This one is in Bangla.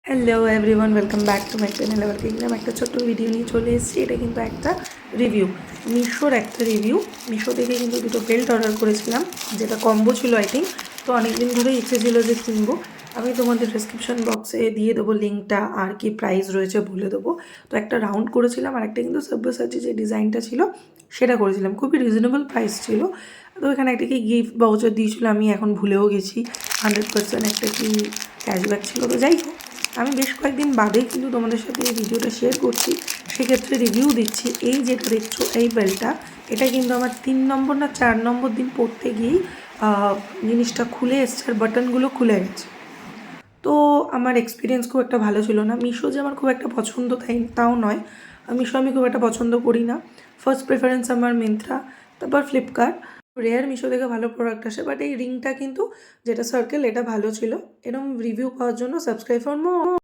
Hello everyone, welcome back to my channel. আবার দেখলাম একটা ছোট্ট ভিডিও নিয়ে চলে এসেছি। এটা কিন্তু একটা রিভিউ, মিশোর একটা রিভিউ। মিশো থেকে কিন্তু দুটো বেল্ট অর্ডার করেছিলাম, যেটা কম্বো ছিল আই থিঙ্ক। তো অনেক দিন ধরেই ইচ্ছে ছিল যে কিনবো। আমি তোমাদের ডিসক্রিপশন বক্সে দিয়ে দেবো লিঙ্কটা, আর কি প্রাইস রয়েছে বলে দেবো। তো একটা রাউন্ড করেছিলাম, আর একটা কিন্তু সাব্যসাচী যে ডিজাইনটা ছিল সেটা করেছিলাম। খুবই রিজনেবল প্রাইস ছিল। তো এখানে একটা কি গিফট ভাউচার দিয়েছিল, আমি এখন ভুলেও গেছি। 100% একটা কি ক্যাশব্যাক ছিল। তো যাই হোক, আমি বেশ কয়েকদিন বাদেই কিন্তু তোমাদের সাথে এই ভিডিওটা শেয়ার করছি, সেক্ষেত্রে রিভিউ দিচ্ছি। এই যেটা দেখছো এই বেল্টটা, এটা কিন্তু আমার 3 নম্বর না 4 নম্বর দিন পরতে গিয়েই জিনিসটা খুলে এসছে, আর বাটনগুলো খুলে গেছে। তো আমার এক্সপিরিয়েন্স খুব একটা ভালো ছিল না। মিশো যে আমার খুব একটা পছন্দ তাও নয়, মিশো আমি খুব একটা পছন্দ করি না। ফার্স্ট প্রেফারেন্স আমার মিন্ত্রা, তারপর ফ্লিপকার্ট। রেয়ার মিশো থেকে ভালো প্রোডাক্ট আসে, বাট এই রিংটা কিন্তু যেটা সার্কেল, এটা ভালো ছিল। এরকম রিভিউ পাওয়ার জন্য সাবস্ক্রাইব ফর মোর।